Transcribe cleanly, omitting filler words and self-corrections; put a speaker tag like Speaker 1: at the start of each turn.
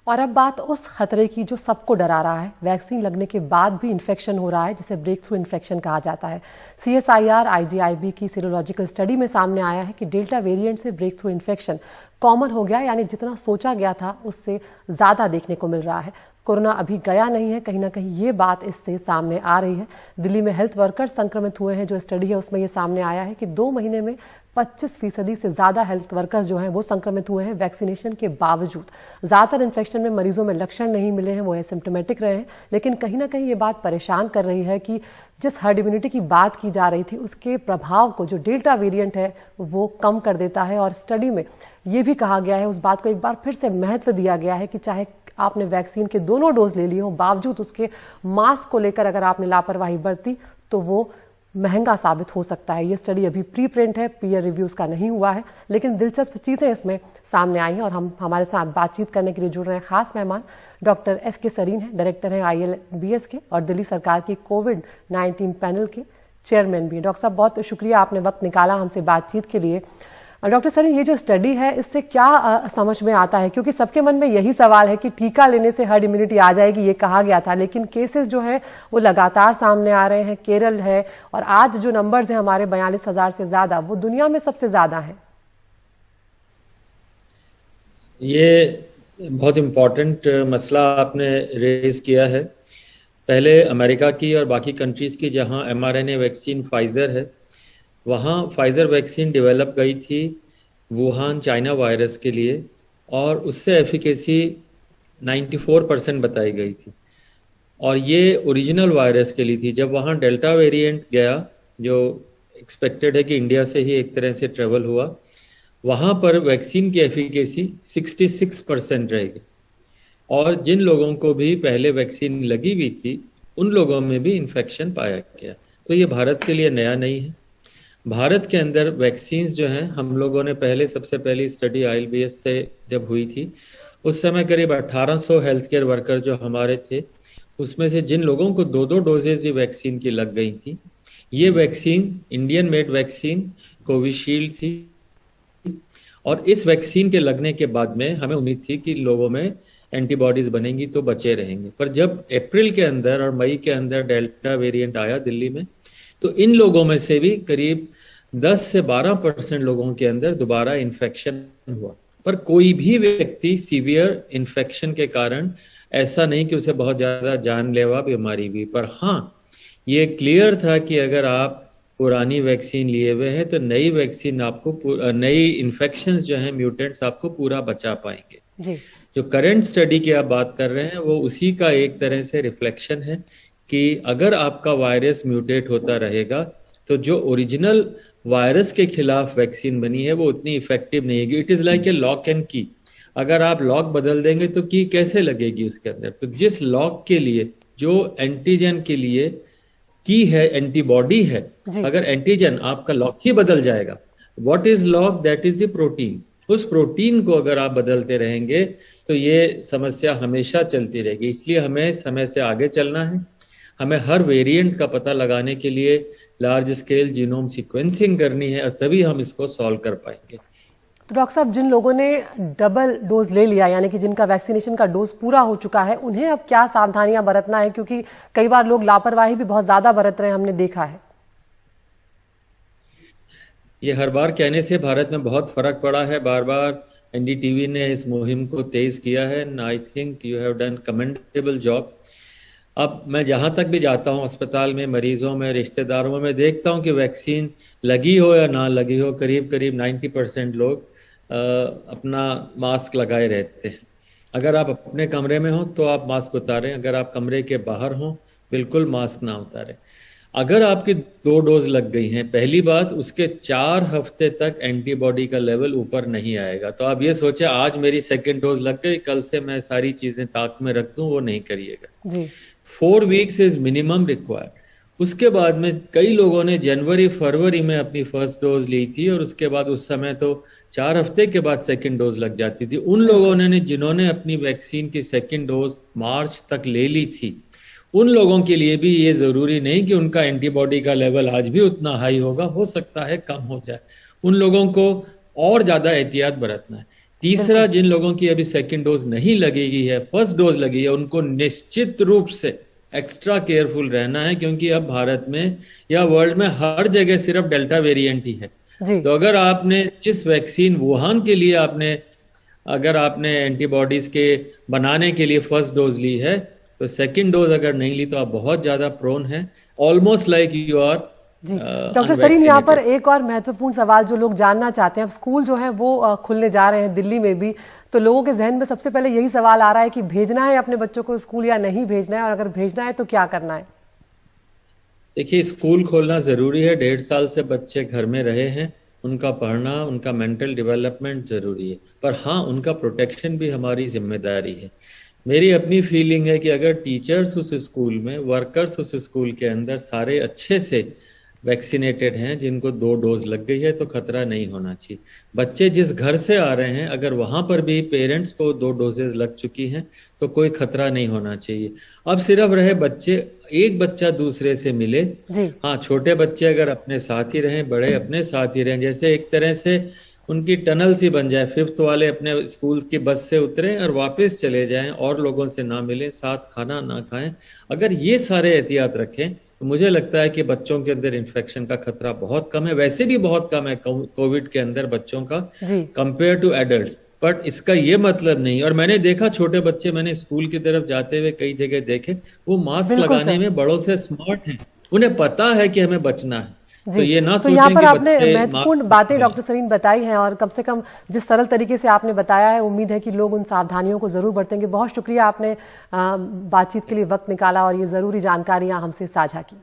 Speaker 1: और अब बात उस खतरे की जो सबको डरा रहा है। वैक्सीन लगने के बाद भी इन्फेक्शन हो रहा है, जिसे ब्रेक थ्रू इन्फेक्शन कहा जाता है। CSIR IGIB की सीरोलॉजिकल स्टडी में सामने आया है कि डेल्टा वेरिएंट से ब्रेक थ्रू इन्फेक्शन कॉमन हो गया, यानी जितना सोचा गया था उससे ज्यादा देखने को मिल रहा है। कोरोना अभी गया नहीं है, कहीं ना कहीं ये बात इससे सामने आ रही है। दिल्ली में हेल्थ वर्कर संक्रमित हुए हैं, जो स्टडी है उसमें ये सामने आया है कि 2 महीने में 25% से ज्यादा हेल्थ वर्कर्स जो हैं वो संक्रमित हुए हैं वैक्सीनेशन के बावजूद। ज्यादातर इन्फेक्शन में मरीजों में लक्षण नहीं मिले हैं, वो एसिम्प्टोमेटिक रहे हैं, लेकिन कहीं ना कहीं ये बात परेशान कर रही है कि जिस हर्ड इम्यूनिटी की बात की जा रही थी उसके प्रभाव को जो डेल्टा वेरिएंट है वो कम कर देता है। और स्टडी में ये भी कहा गया है, उस बात को एक बार फिर से महत्व दिया गया है कि चाहे आपने वैक्सीन के दोनों डोज ले लिए हो, बावजूद उसके मास्क को लेकर अगर आपने लापरवाही बरती तो वो महंगा साबित हो सकता है। ये स्टडी अभी प्री प्रिंट है, पीयर रिव्यूज का नहीं हुआ है, लेकिन दिलचस्प चीजें इसमें सामने आई हैं। और हमारे साथ बातचीत करने के लिए जुड़ रहे हैं खास मेहमान डॉक्टर SK सरीन है, डायरेक्टर हैं ILBS के और दिल्ली सरकार की कोविड-19 पैनल के चेयरमैन भी। डॉक्टर साहब, बहुत शुक्रिया, आपने वक्त निकाला हमसे बातचीत के लिए। डॉक्टर सरीन, ये जो स्टडी है इससे क्या समझ में आता है? क्योंकि सबके मन में यही सवाल है कि टीका लेने से हर्ड इम्यूनिटी आ जाएगी, ये कहा गया था, लेकिन केसेस जो है वो लगातार सामने आ रहे हैं। केरल है और आज जो नंबर्स हैं हमारे 42,000 से ज्यादा, वो दुनिया में सबसे ज्यादा है।
Speaker 2: ये बहुत इम्पोर्टेंट मसला आपने रेज किया है। पहले अमेरिका की और बाकी कंट्रीज की जहां mRNA वैक्सीन फाइजर है, वहाँ फाइजर वैक्सीन डेवलप गई थी वुहान चाइना वायरस के लिए, और उससे एफिकेसी 94% बताई गई थी, और ये ओरिजिनल वायरस के लिए थी। जब वहाँ डेल्टा वेरिएंट गया, जो एक्सपेक्टेड है कि इंडिया से ही एक तरह से ट्रेवल हुआ, वहाँ पर वैक्सीन की एफिकेसी 66% रहेगी, और जिन लोगों को भी पहले वैक्सीन लगी हुई थी उन लोगों में भी इन्फेक्शन पाया गया। तो ये भारत के लिए नया नहीं है। भारत के अंदर वैक्सीन्स जो हैं, हम लोगों ने पहले सबसे पहली स्टडी ILBS से जब हुई थी, उस समय करीब 1800 हेल्थ केयर वर्कर जो हमारे थे, उसमें से जिन लोगों को 2-2 डोजेज वैक्सीन की लग गई थी, ये vaccine Indian made vaccine Covishield थी, और इस वैक्सीन के लगने के बाद में हमें उम्मीद थी कि लोगों में एंटीबॉडीज बनेंगी तो बचे रहेंगे। पर जब अप्रैल के अंदर और मई के अंदर डेल्टा वेरिएंट आया दिल्ली में, तो इन लोगों में से भी करीब 10 से 12% लोगों के अंदर दोबारा इन्फेक्शन हुआ। पर कोई भी व्यक्ति सीवियर इन्फेक्शन के कारण ऐसा नहीं कि उसे बहुत ज्यादा जानलेवा बीमारी हुई। पर हाँ, ये क्लियर था कि अगर आप पुरानी वैक्सीन लिए हुए हैं तो नई वैक्सीन आपको, नई इन्फेक्शंस जो हैं, म्यूटेंट्स, आपको पूरा बचा पाएंगे
Speaker 1: जी।
Speaker 2: जो करंट स्टडी की आप बात कर रहे हैं वो उसी का एक तरह से रिफ्लेक्शन है कि अगर आपका वायरस म्यूटेट होता रहेगा तो जो ओरिजिनल वायरस के खिलाफ वैक्सीन बनी है वो उतनी इफेक्टिव नहीं होगी। It is like a lock and की। अगर आप लॉक बदल देंगे तो की कैसे लगेगी उसके अंदर? तो जिस लॉक के लिए, जो एंटीजन के लिए की है, एंटीबॉडी है, अगर एंटीजन आपका लॉक ही बदल जाएगा, what is lock? That is the protein. उस प्रोटीन को अगर आप बदलते रहेंगे तो ये समस्या हमेशा चलती रहेगी। इसलिए हमें समय से आगे चलना है। हमें हर वेरिएंट का पता लगाने के लिए लार्ज स्केल जीनोम सीक्वेंसिंग करनी है, और तभी हम इसको सॉल्व कर पाएंगे।
Speaker 1: तो डॉक्टर साहब, जिन लोगों ने डबल डोज ले लिया, यानी कि जिनका वैक्सीनेशन का डोज पूरा हो चुका है, उन्हें अब क्या सावधानियां बरतना है? क्योंकि कई बार लोग लापरवाही भी बहुत ज्यादा बरत रहे हैं, हमने देखा है।
Speaker 2: ये हर बार कहने से भारत में बहुत फर्क पड़ा है। बार बार NDTV ने इस मुहिम को तेज किया है, and I think you have done commendable job. अब मैं जहां तक भी जाता हूं, अस्पताल में, मरीजों में, रिश्तेदारों में, मैं देखता हूं कि वैक्सीन लगी हो या ना लगी हो, करीब करीब 90% लोग अपना मास्क लगाए रहते हैं। अगर आप अपने कमरे में हो तो आप मास्क उतारें, अगर आप कमरे के बाहर हो बिल्कुल मास्क ना उतारें। अगर आपकी 2 डोज लग गई हैं, पहली बात, उसके 4 हफ्ते तक एंटीबॉडी का लेवल ऊपर नहीं आएगा। तो आप ये सोचे आज मेरी 2nd डोज लग गई, कल से मैं सारी चीजें ताक में रख दूं, वो नहीं करिएगा जी। 4 वीक्स इज मिनिमम रिक्वायर्ड। उसके बाद में कई लोगों ने जनवरी फरवरी में अपनी 1st डोज ली थी, और उसके बाद उस समय तो 4 हफ्ते के बाद 2nd डोज लग जाती थी। उन लोगों ने जिन्होंने अपनी वैक्सीन की 2nd डोज मार्च तक ले ली थी, उन लोगों के लिए भी ये जरूरी नहीं कि उनका एंटीबॉडी का लेवल आज भी उतना हाई होगा, हो सकता है कम हो जाए। उन लोगों को और ज्यादा एहतियात बरतना है। तीसरा, जिन लोगों की अभी सेकंड डोज नहीं लगेगी है, फर्स्ट डोज लगी है, उनको निश्चित रूप से एक्स्ट्रा केयरफुल रहना है, क्योंकि अब भारत में या वर्ल्ड में हर जगह सिर्फ डेल्टा वेरिएंट ही है।
Speaker 1: जी।
Speaker 2: तो अगर आपने जिस वैक्सीन वुहान के लिए अगर आपने एंटीबॉडीज के बनाने के लिए फर्स्ट डोज ली है, तो सेकंड डोज अगर नहीं ली तो आप बहुत ज्यादा प्रोन है, ऑलमोस्ट लाइक यू आर।
Speaker 1: जी डॉक्टर सरीन, यहाँ पर एक और महत्वपूर्ण सवाल जो लोग जानना चाहते हैं, अब स्कूल जो है वो खुलने जा रहे हैं दिल्ली में भी, तो लोगों के जहन में सबसे पहले यही सवाल आ रहा है कि भेजना है अपने बच्चों को स्कूल या नहीं भेजना है, और अगर भेजना है तो क्या करना है?
Speaker 2: देखिए, स्कूल खोलना जरूरी है। 1.5 साल से बच्चे घर में रहे हैं, उनका पढ़ना, उनका मेंटल डेवलपमेंट जरूरी है, पर हाँ, उनका प्रोटेक्शन भी हमारी जिम्मेदारी है। मेरी अपनी फीलिंग है कि अगर टीचर्स उस स्कूल में, वर्कर्स उस स्कूल के अंदर सारे अच्छे से वैक्सीनेटेड हैं, जिनको 2 डोज लग गई है, तो खतरा नहीं होना चाहिए। बच्चे जिस घर से आ रहे हैं, अगर वहां पर भी पेरेंट्स को 2 डोजेज लग चुकी हैं, तो कोई खतरा नहीं होना चाहिए। अब सिर्फ रहे बच्चे, एक बच्चा दूसरे से मिले। हाँ, छोटे बच्चे अगर अपने साथ ही रहें, बड़े अपने साथ ही रहें, जैसे एक तरह से उनकी टनल सी बन जाए, 5th वाले अपने स्कूल की बस से उतरें और वापस चले जाएं, और लोगों से ना मिलें, साथ खाना ना खाएं। अगर ये सारे एहतियात रखें तो मुझे लगता है कि बच्चों के अंदर इन्फेक्शन का खतरा बहुत कम है। वैसे भी बहुत कम है कोविड के अंदर बच्चों का कंपेयर टू एडल्ट्स, बट इसका ये मतलब नहीं। और मैंने देखा छोटे बच्चे, मैंने स्कूल की तरफ जाते हुए कई जगह देखे, वो मास्क लगाने में बड़ों से स्मार्ट हैं, उन्हें पता है कि हमें बचना है। तो ये ना सोचें
Speaker 1: यहाँ पर
Speaker 2: कि
Speaker 1: आपने महत्वपूर्ण बातें डॉक्टर सरीन बताई हैं, और कम से कम जिस सरल तरीके से आपने बताया है, उम्मीद है कि लोग उन सावधानियों को जरूर बरतेंगे। बहुत शुक्रिया, आपने बातचीत के लिए वक्त निकाला और ये जरूरी जानकारियां हमसे साझा की।